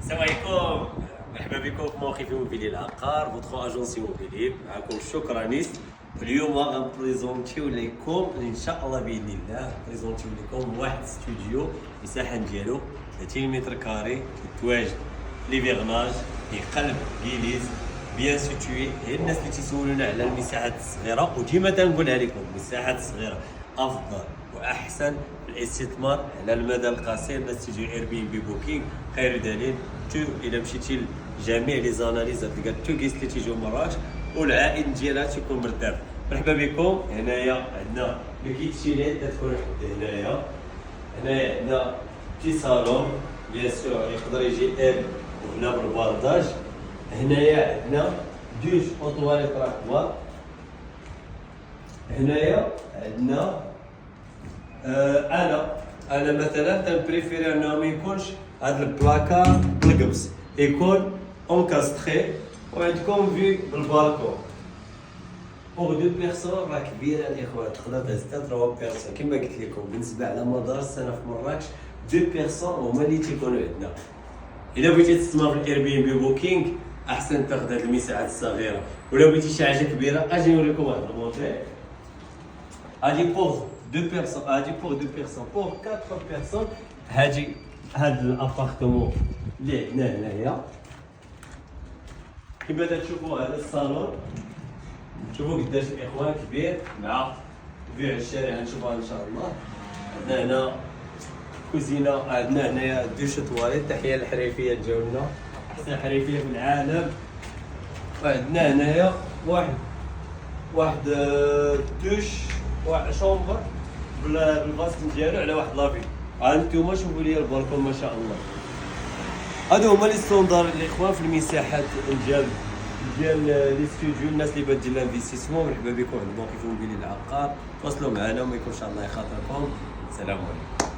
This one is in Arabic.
السلام عليكم، مرحبا بكم في موقف موبيلي العقار فوتخ اجونسي موبيلي. معكم شكرانيس. اليوم غنبريزونتيو لكم ان شاء الله باذن الله بريزونتيو لكم واحد استوديو المساحه ديالو 30 متر كاري كيتواجد ليفيرناج في قلب كيليز بيان سيتوي. هي الناس اللي تيسولونا على المساحات الصغيره وديما تنقولها لكم المساحات الصغيره افضل واحسن الاستثمار على المدى القصير. الناس تيجي اير بي ام بي بوكينغ خير دليل. الى مشيتي لجميع لي زاناليز تلقى تو كيس اللي تيجيو مراكش والعائد ديالها تيكون مرتاح. مرحبا بكم. هنايا عندنا الكيتشينيت تكون هنايا عندنا بتي صالون بيان سور يقدر يجي ام وهنا بالبارداج. هنايا عندنا دوش اوطواليت راكبه. هنايا عندنا انا مثلا تنبريفيري انه ما يكونش هذا البلاكار بالقبس، يكون اونكاستري وعندكم في بالبالكون. بوغ دو بيرسون راه كبيره الاخوان، تقدر تهز حتى 3 بيرسون كما قلت لكم. بالنسبه على مدار السنه في مراكش 2 بيرسون هما اللي تيكونوا عندنا. الا بغيتي تستثمر في الاير بي ام بي بوكينغ احسن تاخذ هذه المساحات الصغيره، ولا بغيتي شي حاجه كبيره اجي نوريكم هذا الموديل. هادي بوغ 2 بيرسون، هادي بوغ 2 بيرسون، بوغ 4 بيرسون. هاد الابارتمون اللي عندنا هنايا كما تشوفوا هذا الصالون، شوفوا قداش الاخوان كبير مع فيو على الشارع. نشوفوها ان شاء الله. عندنا هنا كوزينه، عندنا هنايا دوش تواليت. تحيه للحريفيه ديالنا، احسن حريفيه في العالم. وعندنا هنايا واحد دوش، واحد شومبر بالفاسكن ديالو على واحد لافي. هانتوما شوفوا لي البالكون ما شاء الله. هادو هما لي ستوندار الاخوان في المساحات ديال لي ستوديو. الناس اللي بغات دير لانفستيسمون مرحبا بكم عند موقف موبيلي العقار. تواصلوا معنا وما يكونش الله يخاطركم. السلام عليكم.